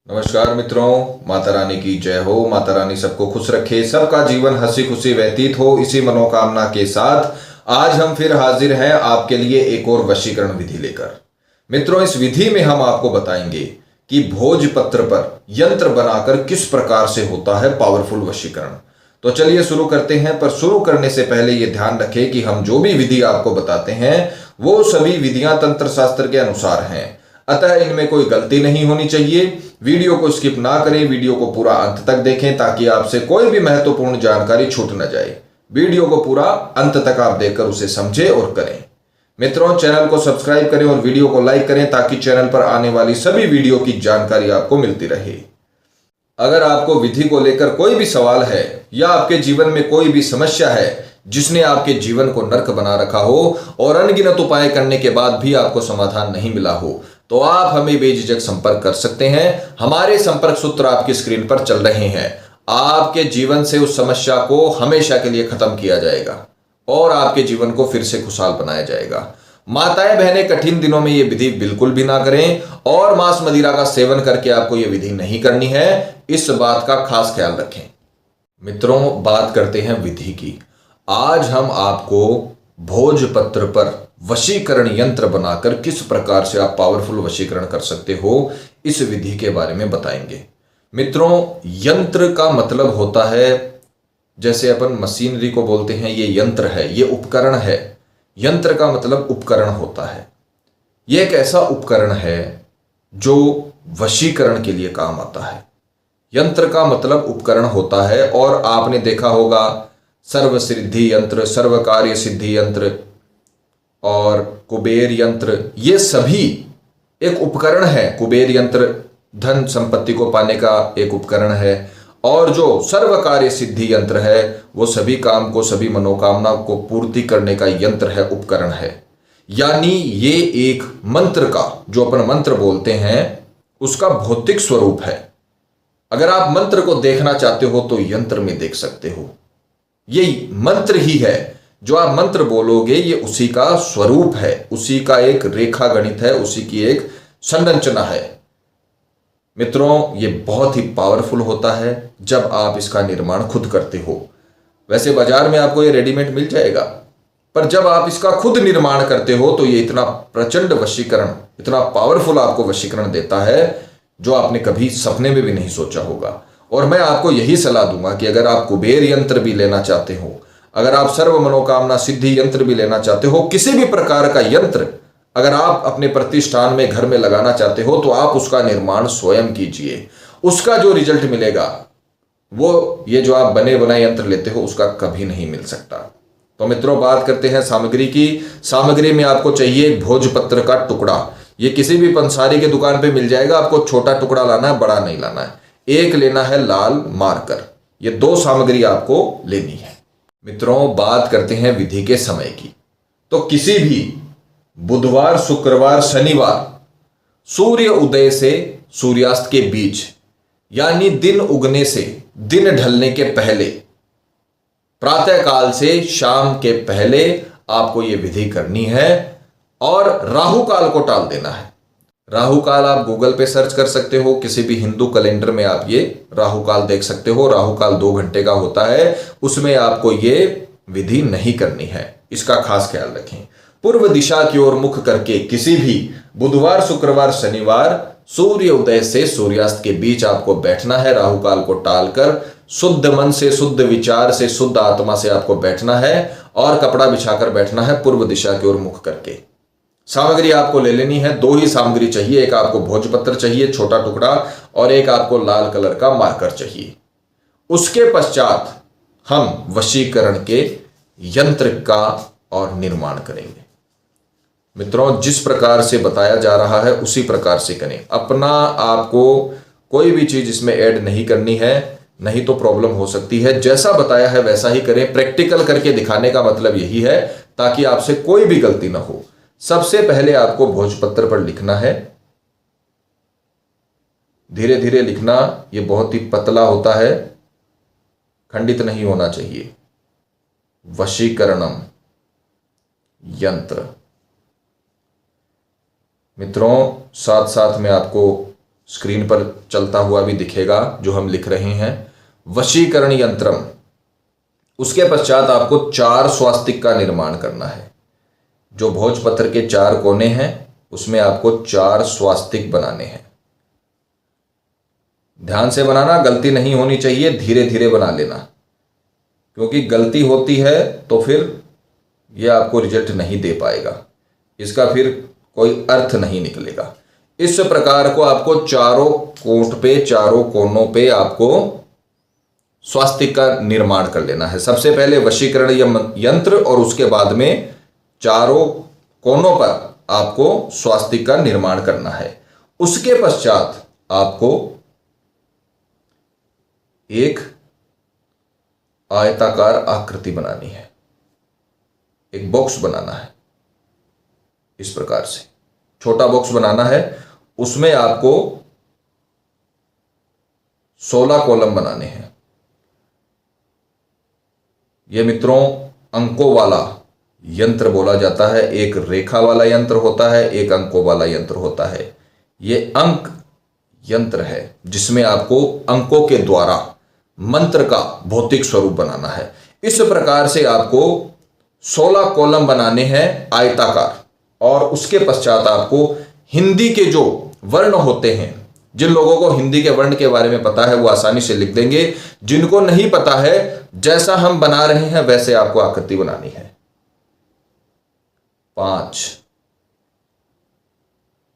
नमस्कार मित्रों, माता रानी की जय हो। माता रानी सबको खुश रखे, सबका जीवन हंसी खुशी व्यतीत हो, इसी मनोकामना के साथ आज हम फिर हाजिर हैं आपके लिए एक और वशीकरण विधि लेकर। मित्रों, इस विधि में हम आपको बताएंगे कि भोजपत्र पर यंत्र बनाकर किस प्रकार से होता है पावरफुल वशीकरण। तो चलिए शुरू करते हैं। पर शुरू करने से पहले यह ध्यान रखें कि हम जो भी विधि आपको बताते हैं वो सभी विधियां तंत्र शास्त्र के अनुसार हैं, अतः इनमें कोई गलती नहीं होनी चाहिए। वीडियो को स्किप ना करें, वीडियो को पूरा अंत तक देखें ताकि आपसे कोई भी महत्वपूर्ण जानकारी छूट न जाए। वीडियो को पूरा अंत तक आप देखकर उसे समझें और करें। मित्रों, चैनल को सब्सक्राइब करें और वीडियो को लाइक करें ताकि चैनल पर आने वाली सभी वीडियो की जानकारी आपको मिलती रहे। अगर आपको विधि को लेकर कोई भी सवाल है या आपके जीवन में कोई भी समस्या है जिसने आपके जीवन को नर्क बना रखा हो और अनगिनत उपाय करने के बाद भी आपको समाधान नहीं मिला हो, तो आप हमें बेझिझक संपर्क कर सकते हैं। हमारे संपर्क सूत्र आपकी स्क्रीन पर चल रहे हैं। आपके जीवन से उस समस्या को हमेशा के लिए खत्म किया जाएगा और आपके जीवन को फिर से खुशहाल बनाया जाएगा। माताएं बहनें, कठिन दिनों में यह विधि बिल्कुल भी ना करें और मांस मदिरा का सेवन करके आपको यह विधि नहीं करनी है, इस बात का खास ख्याल रखें। मित्रों, बात करते हैं विधि की। आज हम आपको भोजपत्र पर वशीकरण यंत्र बनाकर किस प्रकार से आप पावरफुल वशीकरण कर सकते हो, इस विधि के बारे में बताएंगे। मित्रों, यंत्र का मतलब होता है, जैसे अपन मशीनरी को बोलते हैं ये यंत्र है, ये उपकरण है। यंत्र का मतलब उपकरण होता है। यह एक ऐसा उपकरण है जो वशीकरण के लिए काम आता है। यंत्र का मतलब उपकरण होता है। और आपने देखा होगा सर्व सिद्धि यंत्र, सर्व कार्य सिद्धि यंत्र और कुबेर यंत्र, ये सभी एक उपकरण है। कुबेर यंत्र धन संपत्ति को पाने का एक उपकरण है और जो सर्व कार्य सिद्धि यंत्र है वो सभी काम को, सभी मनोकामना को पूर्ति करने का यंत्र है, उपकरण है। यानी ये एक मंत्र का, जो अपन मंत्र बोलते हैं, उसका भौतिक स्वरूप है। अगर आप मंत्र को देखना चाहते हो तो यंत्र में देख सकते हो। ये मंत्र ही है, जो आप मंत्र बोलोगे ये उसी का स्वरूप है, उसी का एक रेखा गणित है, उसी की एक संरचना है। मित्रों, ये बहुत ही पावरफुल होता है जब आप इसका निर्माण खुद करते हो। वैसे बाजार में आपको ये रेडीमेड मिल जाएगा, पर जब आप इसका खुद निर्माण करते हो तो ये इतना प्रचंड वशीकरण, इतना पावरफुल आपको वशीकरण देता है जो आपने कभी सपने में भी नहीं सोचा होगा। और मैं आपको यही सलाह दूंगा कि अगर आप कुबेर यंत्र भी लेना चाहते हो, अगर आप सर्व मनोकामना सिद्धि यंत्र भी लेना चाहते हो, किसी भी प्रकार का यंत्र अगर आप अपने प्रतिष्ठान में, घर में लगाना चाहते हो, तो आप उसका निर्माण स्वयं कीजिए। उसका जो रिजल्ट मिलेगा वो ये जो आप बने बनाए यंत्र लेते हो उसका कभी नहीं मिल सकता। तो मित्रों, बात करते हैं सामग्री की। सामग्री में आपको चाहिए भोजपत्र का टुकड़ा। ये किसी भी पंसारी के दुकान पे मिल जाएगा। आपको छोटा टुकड़ा लाना है, बड़ा नहीं लाना है। एक लेना है लाल मार्कर। ये दो सामग्री आपको लेनी है। मित्रों, बात करते हैं विधि के समय की। तो किसी भी बुधवार, शुक्रवार, शनिवार सूर्य उदय से सूर्यास्त के बीच, यानी दिन उगने से दिन ढलने के पहले, प्रातः काल से शाम के पहले आपको यह विधि करनी है और राहु काल को टाल देना है। राहु काल आप गूगल पे सर्च कर सकते हो, किसी भी हिंदू कैलेंडर में आप ये राहु काल देख सकते हो। राहु काल 2 घंटे का होता है, उसमें आपको ये विधि नहीं करनी है, इसका खास ख्याल रखें। पूर्व दिशा की ओर मुख करके किसी भी बुधवार, शुक्रवार, शनिवार सूर्य उदय से सूर्यास्त के बीच आपको बैठना है। राहु काल को टालकर शुद्ध मन से, शुद्ध विचार से, शुद्ध आत्मा से आपको बैठना है और कपड़ा बिछाकर बैठना है पूर्व दिशा की ओर मुख करके। सामग्री आपको ले लेनी है, 2 ही सामग्री चाहिए। एक आपको भोजपत्र चाहिए, छोटा टुकड़ा, और एक आपको लाल कलर का मार्कर चाहिए। उसके पश्चात हम वशीकरण के यंत्र का और निर्माण करेंगे। मित्रों, जिस प्रकार से बताया जा रहा है उसी प्रकार से करें। अपना आपको कोई भी चीज इसमें ऐड नहीं करनी है, नहीं तो प्रॉब्लम हो सकती है। जैसा बताया है वैसा ही करें। प्रैक्टिकल करके दिखाने का मतलब यही है ताकि आपसे कोई भी गलती ना हो। सबसे पहले आपको भोजपत्र पर लिखना है, धीरे धीरे लिखना। यह बहुत ही पतला होता है, खंडित नहीं होना चाहिए। वशीकरणम यंत्र। मित्रों, साथ साथ में आपको स्क्रीन पर चलता हुआ भी दिखेगा जो हम लिख रहे हैं, वशीकरण यंत्रम। उसके पश्चात आपको 4 स्वास्तिक का निर्माण करना है। जो भोजपत्र के 4 कोने हैं उसमें आपको 4 स्वास्तिक बनाने हैं। ध्यान से बनाना, गलती नहीं होनी चाहिए, धीरे धीरे बना लेना, क्योंकि गलती होती है तो फिर यह आपको रिजल्ट नहीं दे पाएगा, इसका फिर कोई अर्थ नहीं निकलेगा। इस प्रकार को आपको चारों कोट पे, चारों कोनों पे आपको स्वास्तिक का निर्माण कर लेना है। सबसे पहले वशीकरण यंत्र और उसके बाद में चारों कोनों पर आपको स्वास्तिक का निर्माण करना है। उसके पश्चात आपको एक आयताकार आकृति बनानी है, एक बॉक्स बनाना है। इस प्रकार से छोटा बॉक्स बनाना है, उसमें आपको 16 कॉलम बनाने हैं। यह मित्रों अंकों वाला यंत्र बोला जाता है। एक रेखा वाला यंत्र होता है, एक अंकों वाला यंत्र होता है। यह अंक यंत्र है जिसमें आपको अंकों के द्वारा मंत्र का भौतिक स्वरूप बनाना है। इस प्रकार से आपको 16 कॉलम बनाने हैं आयताकार, और उसके पश्चात आपको हिंदी के जो वर्ण होते हैं, जिन लोगों को हिंदी के वर्ण के बारे में पता है वो आसानी से लिख देंगे, जिनको नहीं पता है जैसा हम बना रहे हैं वैसे आपको आकृति बनानी है। 5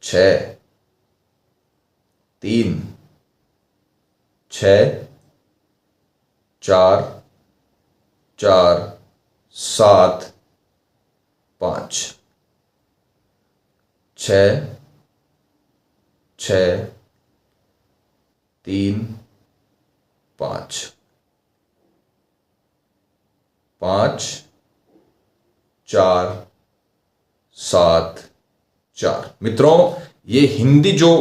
6 3 6 4 4 7 5 6 6 3 5 5 4 7 4। मित्रों, ये हिंदी जो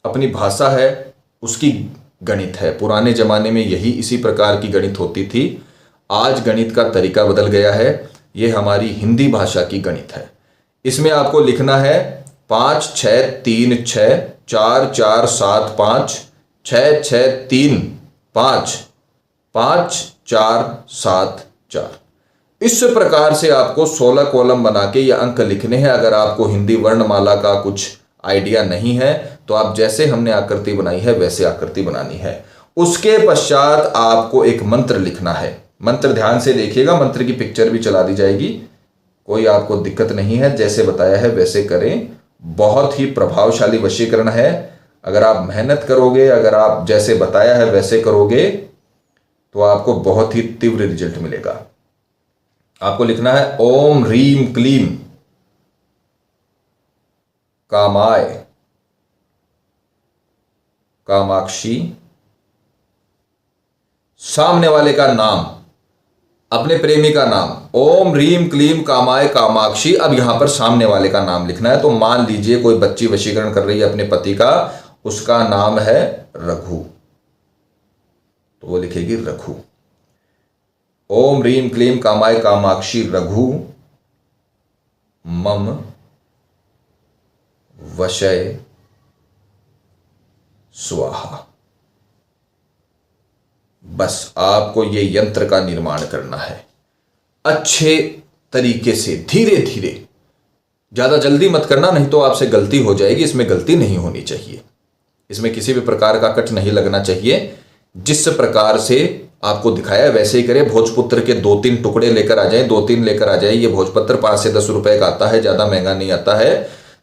अपनी भाषा है उसकी गणित है। पुराने जमाने में यही इसी प्रकार की गणित होती थी। आज गणित का तरीका बदल गया है। ये हमारी हिंदी भाषा की गणित है। इसमें आपको लिखना है 5 6 3 6 4 4 7 5 6 6 3 5 5 4 7 4। इस प्रकार से आपको 16 कॉलम बना के ये अंक लिखने हैं। अगर आपको हिंदी वर्णमाला का कुछ आइडिया नहीं है तो आप जैसे हमने आकृति बनाई है वैसे आकृति बनानी है। उसके पश्चात आपको एक मंत्र लिखना है। मंत्र ध्यान से देखिएगा, मंत्र की पिक्चर भी चला दी जाएगी, कोई आपको दिक्कत नहीं है। जैसे बताया है वैसे करें। बहुत ही प्रभावशाली वशीकरण है। अगर आप मेहनत करोगे, अगर आप जैसे बताया है वैसे करोगे तो आपको बहुत ही तीव्र रिजल्ट मिलेगा। आपको लिखना है ओम ह्रीम क्लीम कामाय कामाक्षी। सामने वाले का नाम, अपने प्रेमी का नाम, ओम ह्रीम क्लीम कामाय कामाक्षी। अब यहां पर सामने वाले का नाम लिखना है। तो मान लीजिए कोई बच्ची वशीकरण कर रही है अपने पति का, उसका नाम है रघु, तो वो लिखेगी रघु। ओम ह्रीम क्लीम कामाय कामाक्षी रघु मम वशय स्वाहा। बस आपको ये यंत्र का निर्माण करना है अच्छे तरीके से, धीरे धीरे। ज्यादा जल्दी मत करना, नहीं तो आपसे गलती हो जाएगी। इसमें गलती नहीं होनी चाहिए, इसमें किसी भी प्रकार का कट नहीं लगना चाहिए। जिस प्रकार से आपको दिखाया वैसे ही करें। भोजपत्र के 2-3 टुकड़े लेकर आ जाएं, 2-3 लेकर आ जाएं। ये भोजपत्र 5 से 10 रुपए का आता है, ज्यादा महंगा नहीं आता है।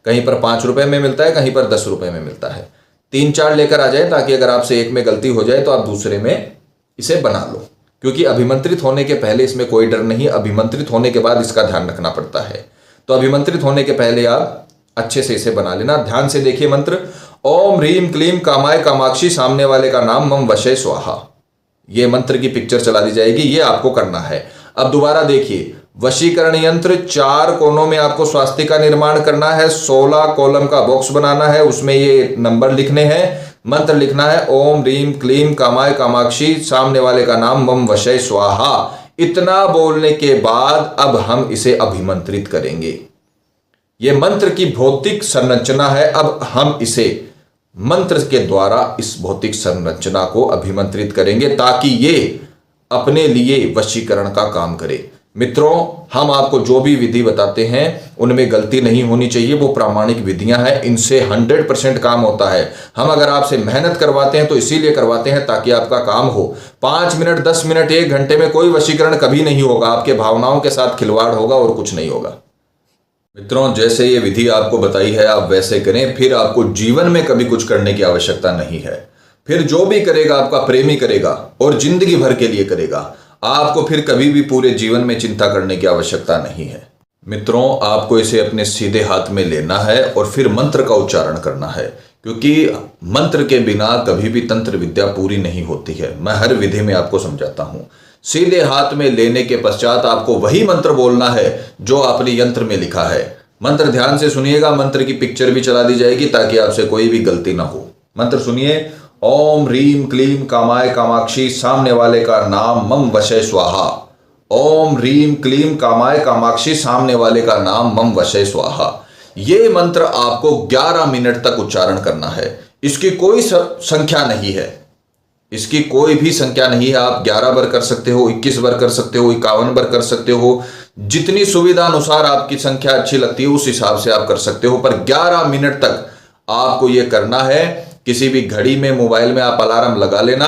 कहीं पर 5 रुपए में मिलता है, कहीं पर 10 रुपए में मिलता है। 3-4 लेकर आ जाए, ताकि अगर आपसे एक में गलती हो जाए तो आप दूसरे में इसे बना लो। क्योंकि अभिमंत्रित होने के पहले इसमें कोई डर नहीं, अभिमंत्रित होने के बाद इसका ध्यान रखना पड़ता है। तो अभिमंत्रित होने के पहले आप अच्छे से इसे बना लेना। ध्यान से देखिए मंत्र, ओम ह्रीम क्लीम कामाय कामाक्षी, सामने वाले का नाम मम वशय स्वाहा। ये मंत्र की पिक्चर चला दी जाएगी, ये आपको करना है। अब दोबारा देखिए, वशीकरण यंत्र 4 कोनों में आपको स्वास्तिक का निर्माण करना है। 16 कॉलम का बॉक्स बनाना है, उसमें ये नंबर लिखने हैं। मंत्र लिखना है ओम ह्रीम क्लीम कामाय कामाक्षी, सामने वाले का नाम मम वशय स्वाहा। इतना बोलने के बाद अब हम इसे अभिमंत्रित करेंगे। यह मंत्र की भौतिक संरचना है। अब हम इसे मंत्र के द्वारा इस भौतिक संरचना को अभिमंत्रित करेंगे ताकि ये अपने लिए वशीकरण का काम करे। मित्रों, हम आपको जो भी विधि बताते हैं उनमें गलती नहीं होनी चाहिए, वो प्रामाणिक विधियां हैं, इनसे 100% काम होता है। हम अगर आपसे मेहनत करवाते हैं तो इसीलिए करवाते हैं ताकि आपका काम हो। 5 मिनट, 10 मिनट, 1 घंटे में कोई वशीकरण कभी नहीं होगा, आपके भावनाओं के साथ खिलवाड़ होगा और कुछ नहीं होगा। मित्रों, जैसे ये विधि आपको बताई है आप वैसे करें, फिर आपको जीवन में कभी कुछ करने की आवश्यकता नहीं है। फिर जो भी करेगा आपका प्रेमी करेगा और जिंदगी भर के लिए करेगा। आपको फिर कभी भी पूरे जीवन में चिंता करने की आवश्यकता नहीं है। मित्रों, आपको इसे अपने सीधे हाथ में लेना है और फिर मंत्र का उच्चारण करना है, क्योंकि मंत्र के बिना कभी भी तंत्र विद्या पूरी नहीं होती है। मैं हर विधि में आपको समझाता हूं। सीधे हाथ में लेने के पश्चात आपको वही मंत्र बोलना है जो आपने यंत्र में लिखा है। मंत्र ध्यान से सुनिएगा, मंत्र की पिक्चर भी चला दी जाएगी ताकि आपसे कोई भी गलती ना हो। मंत्र सुनिए। ओम ह्रीम क्लीम कामाय कामाक्षी, सामने वाले का नाम मम वशय स्वाहा। ओम ह्रीम क्लीम कामाय कामाक्षी, सामने वाले का नाम मम वशय स्वाहा। ये मंत्र आपको 11 मिनट तक उच्चारण करना है। इसकी कोई संख्या नहीं है, इसकी कोई भी संख्या नहीं है। आप 11 बार कर सकते हो, 21 बार कर सकते हो, 51 बार कर सकते हो। जितनी सुविधा अनुसार आपकी संख्या अच्छी लगती है उस हिसाब से आप कर सकते हो, पर 11 मिनट तक आपको यह करना है। किसी भी घड़ी में, मोबाइल में आप अलार्म लगा लेना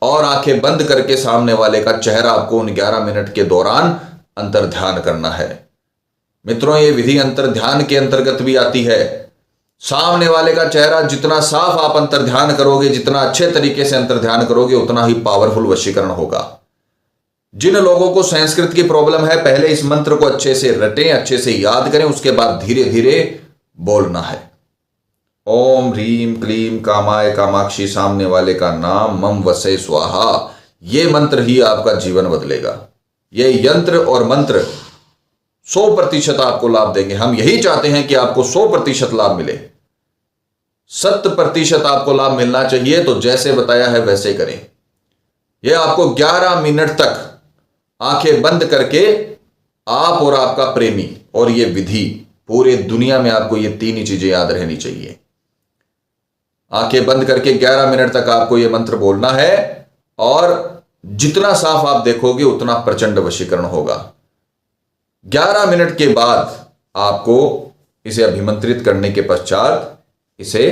और आंखें बंद करके सामने वाले का चेहरा आपको उन 11 मिनट के दौरान अंतर ध्यान करना है। मित्रों, ये विधि अंतर ध्यान के अंतर्गत भी आती है। सामने वाले का चेहरा जितना साफ आप अंतर ध्यान करोगे, जितना अच्छे तरीके से अंतर ध्यान करोगे, उतना ही पावरफुल वशीकरण होगा। जिन लोगों को संस्कृत की प्रॉब्लम है, पहले इस मंत्र को अच्छे से रटें, अच्छे से याद करें, उसके बाद धीरे धीरे बोलना है। ओम ह्रीम क्लीम कामाय कामाक्षी, सामने वाले का नाम मम वसे स्वाहा। ये मंत्र ही आपका जीवन बदलेगा। ये यंत्र और मंत्र 100% आपको लाभ देंगे। हम यही चाहते हैं कि आपको 100% लाभ मिले। 100% आपको लाभ मिलना चाहिए, तो जैसे बताया है वैसे करें। यह आपको 11 मिनट तक आंखें बंद करके आप और आपका प्रेमी, और यह विधि पूरे दुनिया में आपको ये 3 ही चीजें याद रहनी चाहिए। आंखें बंद करके 11 मिनट तक आपको यह मंत्र बोलना है और जितना साफ आप देखोगे उतना प्रचंड वशीकरण होगा। 11 मिनट के बाद आपको इसे अभिमंत्रित करने के पश्चात इसे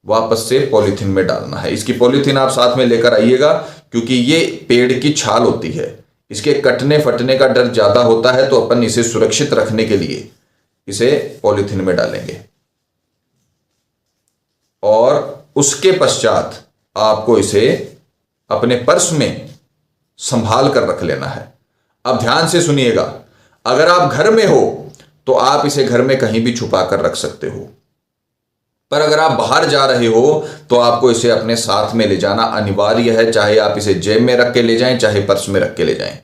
वापस से पॉलीथीन में डालना है। इसकी पॉलीथीन आप साथ में लेकर आइएगा, क्योंकि ये पेड़ की छाल होती है, इसके कटने फटने का डर ज्यादा होता है, तो अपन इसे सुरक्षित रखने के लिए इसे पॉलीथीन में डालेंगे और उसके पश्चात आपको इसे अपने पर्स में संभाल कर रख लेना है। अब ध्यान से सुनिएगा, अगर आप घर में हो तो आप इसे घर में कहीं भी छुपा कर रख सकते हो, पर अगर आप बाहर जा रहे हो तो आपको इसे अपने साथ में ले जाना अनिवार्य है। चाहे आप इसे जेब में रख के ले जाएं, चाहे पर्स में रख के ले जाएं,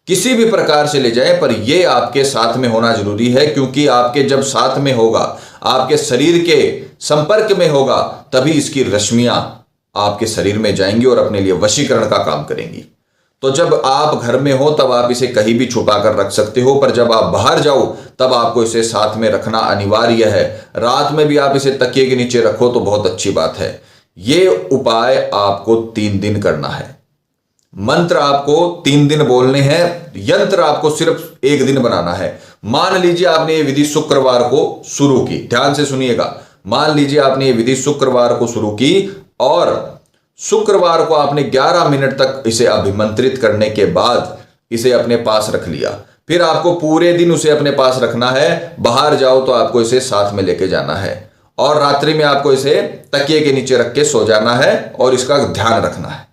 किसी भी प्रकार से ले जाएं, पर यह आपके साथ में होना जरूरी है, क्योंकि आपके जब साथ में होगा, आपके शरीर के संपर्क में होगा, तभी इसकी रश्मियां आपके शरीर में जाएंगी और अपने लिए वशीकरण का काम करेंगी। तो जब आप घर में हो तब आप इसे कहीं भी छुपा कर रख सकते हो, पर जब आप बाहर जाओ तब आपको इसे साथ में रखना अनिवार्य है। रात में भी आप इसे तकिए के नीचे रखो तो बहुत अच्छी बात है। ये उपाय आपको 3 दिन करना है। मंत्र आपको 3 दिन बोलने हैं, यंत्र आपको सिर्फ 1 दिन बनाना है। मान लीजिए आपने ये विधि शुक्रवार को शुरू की, ध्यान से सुनिएगा। मान लीजिए आपने ये विधि शुक्रवार को शुरू की और शुक्रवार को आपने 11 मिनट तक इसे अभिमंत्रित करने के बाद इसे अपने पास रख लिया। फिर आपको पूरे दिन उसे अपने पास रखना है। बाहर जाओ तो आपको इसे साथ में लेके जाना है और रात्रि में आपको इसे तकिए के नीचे रख के सो जाना है और इसका ध्यान रखना है।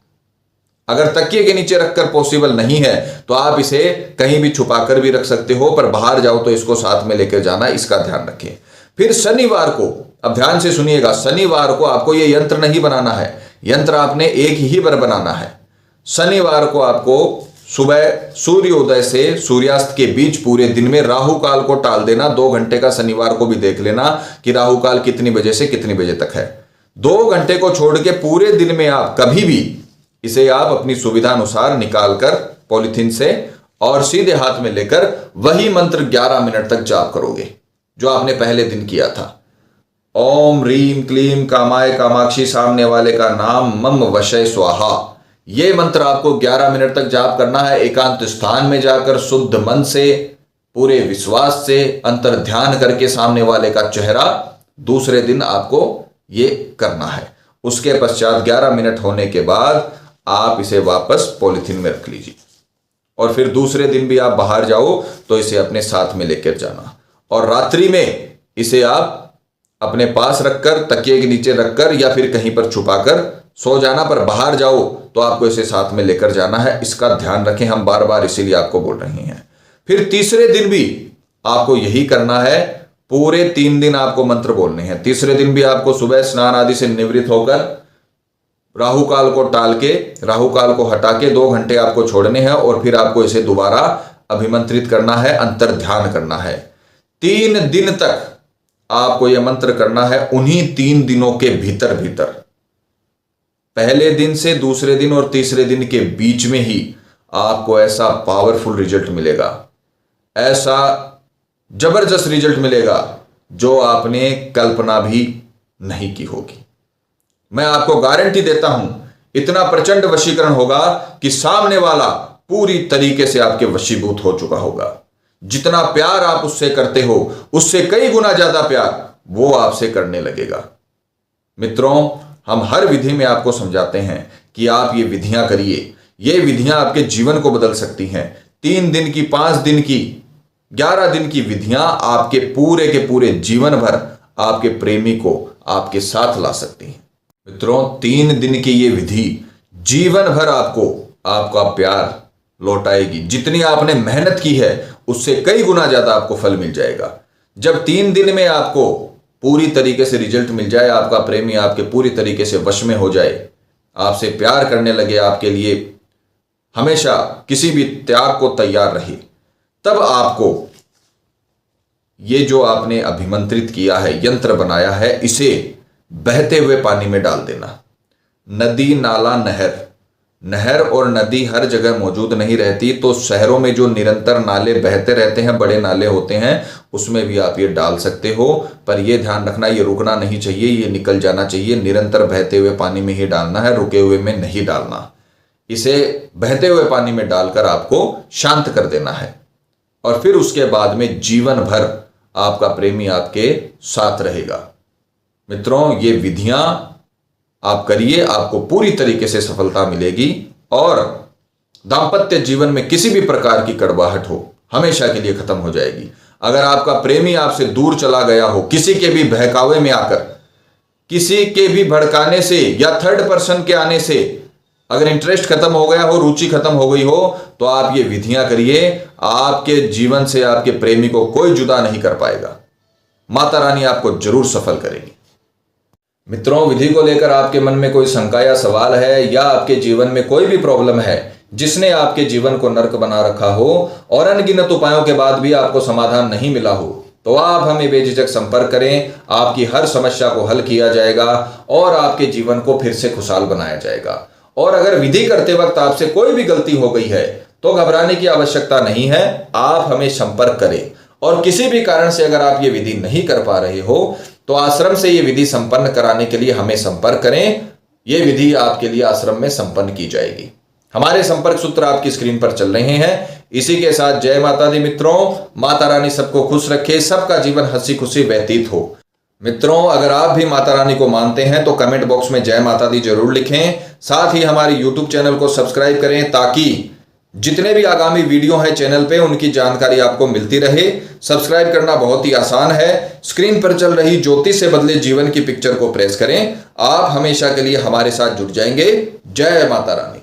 अगर तकिए के नीचे रखकर पॉसिबल नहीं है तो आप इसे कहीं भी छुपा कर भी रख सकते हो, पर बाहर जाओ तो इसको साथ में लेकर जाना, इसका ध्यान रखें। फिर शनिवार को, अब ध्यान से सुनिएगा, शनिवार को आपको ये यंत्र नहीं बनाना है, यंत्र आपने एक ही बार बनाना है। शनिवार को आपको सुबह सूर्योदय से सूर्यास्त के बीच पूरे दिन में राहु काल को टाल देना। 2 घंटे का शनिवार को भी देख लेना कि राहु काल कितनी बजे से कितनी बजे तक है। 2 घंटे को छोड़ के पूरे दिन में आप कभी भी इसे आप अपनी सुविधा अनुसार निकालकर पॉलिथीन से और सीधे हाथ में लेकर वही मंत्र 11 मिनट तक जाप करोगे जो आपने पहले दिन किया था। ओम रीम क्लीम कामाय कामाक्षी, सामने वाले का नाम, मम वशय स्वाहा। ये मंत्र आपको 11 मिनट तक जाप करना है, एकांत स्थान में जाकर शुद्ध मन से, पूरे विश्वास से, अंतर ध्यान करके सामने वाले का चेहरा दूसरे दिन आपको ये करना है। उसके पश्चात 11 मिनट होने के बाद आप इसे वापस पॉलिथीन में रख लीजिए और फिर दूसरे दिन भी आप बाहर जाओ तो इसे अपने साथ में लेकर जाना, और रात्रि में इसे आप अपने पास रखकर, तकिए के नीचे रखकर या फिर कहीं पर छुपाकर सो जाना। पर बाहर जाओ तो आपको इसे साथ में लेकर जाना है, इसका ध्यान रखें, हम बार बार इसीलिए आपको बोल रहे हैं। फिर तीसरे दिन भी आपको यही करना है, पूरे 3 दिन आपको मंत्र बोलने हैं। तीसरे दिन भी आपको सुबह स्नान आदि से निवृत्त होकर राहु काल को टाल के, राहु काल को हटा के 2 घंटे आपको छोड़ने हैं और फिर आपको इसे दोबारा अभिमंत्रित करना है, अंतर ध्यान करना है। 3 दिन तक आपको यह मंत्र करना है। उन्हीं 3 दिनों के भीतर भीतर, पहले दिन से दूसरे दिन और तीसरे दिन के बीच में ही आपको ऐसा पावरफुल रिजल्ट मिलेगा, ऐसा जबरदस्त रिजल्ट मिलेगा जो आपने कल्पना भी नहीं की होगी। मैं आपको गारंटी देता हूं, इतना प्रचंड वशीकरण होगा कि सामने वाला पूरी तरीके से आपके वशीभूत हो चुका होगा। जितना प्यार आप उससे करते हो, उससे कई गुना ज्यादा प्यार वो आपसे करने लगेगा। मित्रों, हम हर विधि में आपको समझाते हैं कि आप ये विधियां करिए। ये विधियां आपके जीवन को बदल सकती हैं। 3 दिन की, 5 दिन की, 11 दिन की विधियां आपके पूरे के पूरे जीवन भर आपके प्रेमी को आपके साथ ला सकती हैं। मित्रों, 3 दिन की ये विधि जीवन भर आपको आपका प्यार लौटाएगी। जितनी आपने मेहनत की है उससे कई गुना ज्यादा आपको फल मिल जाएगा। जब 3 दिन में आपको पूरी तरीके से रिजल्ट मिल जाए, आपका प्रेमी आपके पूरी तरीके से वश में हो जाए, आपसे प्यार करने लगे, आपके लिए हमेशा किसी भी त्याग को तैयार रहे, तब आपको ये जो आपने अभिमंत्रित किया है, यंत्र बनाया है, इसे बहते हुए पानी में डाल देना। नदी, नाला, नहर और नदी हर जगह मौजूद नहीं रहती, तो शहरों में जो निरंतर नाले बहते रहते हैं, बड़े नाले होते हैं, उसमें भी आप ये डाल सकते हो। पर ये ध्यान रखना, ये रुकना नहीं चाहिए, ये निकल जाना चाहिए। निरंतर बहते हुए पानी में ही डालना है, रुके हुए में नहीं डालना। इसे बहते हुए पानी में डालकर आपको शांत कर देना है और फिर उसके बाद में जीवन भर आपका प्रेमी आपके साथ रहेगा। मित्रों, ये विधियां आप करिए, आपको पूरी तरीके से सफलता मिलेगी और दांपत्य जीवन में किसी भी प्रकार की कड़वाहट हो, हमेशा के लिए खत्म हो जाएगी। अगर आपका प्रेमी आपसे दूर चला गया हो, किसी के भी बहकावे में आकर, किसी के भी भड़काने से या थर्ड पर्सन के आने से अगर इंटरेस्ट खत्म हो गया हो, रुचि खत्म हो गई हो, तो आप ये विधियां करिए। आपके जीवन से आपके प्रेमी को कोई जुदा नहीं कर पाएगा। माता रानी आपको जरूर सफल करेगी। मित्रों, विधि को लेकर आपके मन में कोई शंका या सवाल है, या आपके जीवन में कोई भी प्रॉब्लम है जिसने आपके जीवन को नर्क बना रखा हो और अनगिनत उपायों के बाद भी आपको समाधान नहीं मिला हो, तो आप हमें बेझिझक संपर्क करें। आपकी हर समस्या को हल किया जाएगा और आपके जीवन को फिर से खुशहाल बनाया जाएगा। और अगर विधि करते वक्त आपसे कोई भी गलती हो गई है तो घबराने की आवश्यकता नहीं है, आप हमें संपर्क करें। और किसी भी कारण से अगर आप ये विधि नहीं कर पा रहे हो तो आश्रम से ये विधि संपन्न कराने के लिए हमें संपर्क करें। ये विधि आपके लिए आश्रम में संपन्न की जाएगी। हमारे संपर्क सूत्र आपकी स्क्रीन पर चल रहे हैं। इसी के साथ जय माता दी मित्रों। माता रानी सबको खुश रखे, सबका जीवन हंसी खुशी व्यतीत हो। मित्रों, अगर आप भी माता रानी को मानते हैं तो कमेंट बॉक्स में जय माता दी जरूर लिखें। साथ ही हमारे YouTube चैनल को सब्सक्राइब करें ताकि जितने भी आगामी वीडियो हैं चैनल पे उनकी जानकारी आपको मिलती रहे। सब्सक्राइब करना बहुत ही आसान है। स्क्रीन पर चल रही ज्योतिष से बदले जीवन की पिक्चर को प्रेस करें। आप हमेशा के लिए हमारे साथ जुड़ जाएंगे। जय माता रानी।